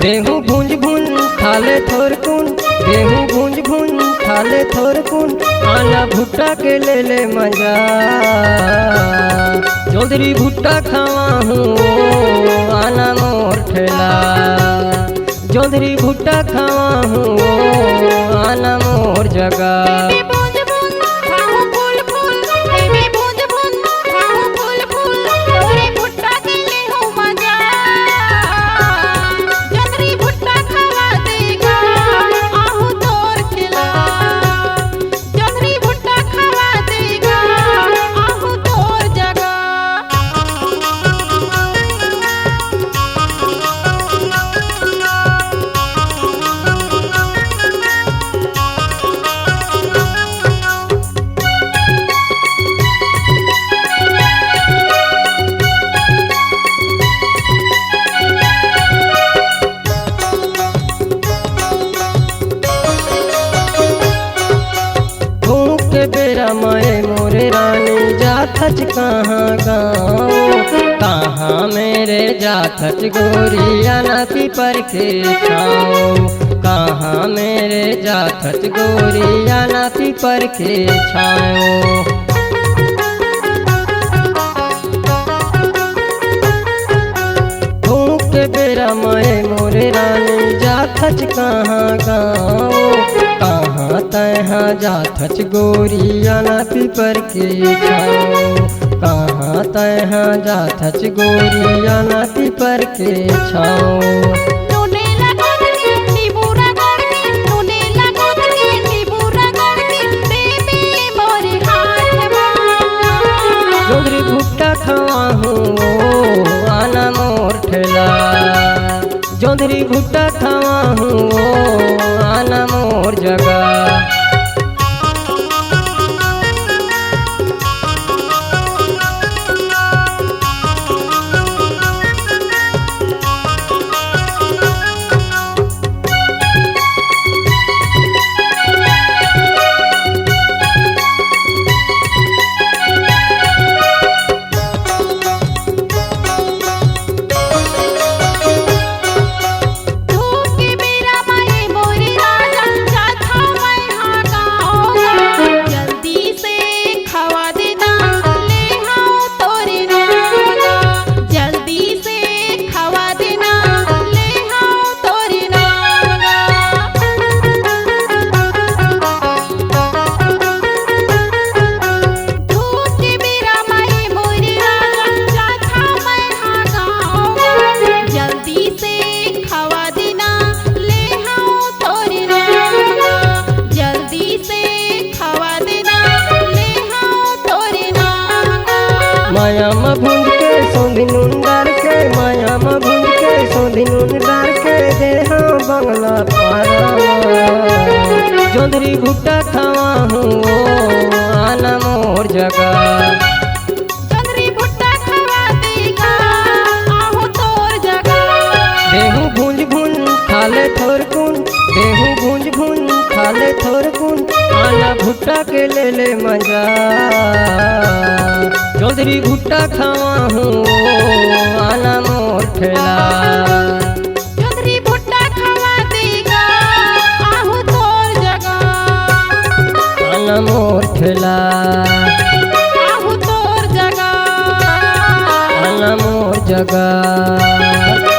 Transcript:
गेहूँ भूंज भूंज खाले थोरकुन, गेहूँ भूंज भूंज खाले थोरकुन, आना भुट्टा के ले मजा। चौधरी भुट्टा खावा हूँ आना मोर ठेला, चौधरी भुट्टा खावा हूँ आना मोर जगह। बेरा माए मोरे रानी जाथच कहाँ गाँव, कहाँ मेरे जाथच गोरिया नाती पर के छाओ, कहाँ मेरे जाथच गोरिया नाती पर के छाओ। के बेरा माए मोरे रानी जाथच कहाँ गाँव, कहाँ तहाँ जाथच गोरिया नाती पर के छाओ, कहाँ तहाँ जाथच गोरिया नाती पर के छाओ। चौधरी भुट्टा खावा हूँ आना मोर ठेला, चौधरी भुट्टा खावा हूँ आना मोर जगह। माया में भूंज के सौंधी नून डाल के, माया में भूंज के सौंधी नून डाल के दे हाँ बंगला पारा। चौधरी भुट्टा खावा हूँ आना मोर जगह, चौधरी भुट्टा खावा देगा आहू तोर जगह। गेहूँ भूंज भूंज खाले थोरकुन, गेहूँ भूंज भूंज खाले थोरकुन, आना भुट्टा के ले मजा। चौधरी भुट्टा खावा हूँ आना मोर ठेला, चौधरी भुट्टा खावा देगा आहू तोर जगह। आना मोर ठेला, आहू तोर जगह, आना मोर जगह।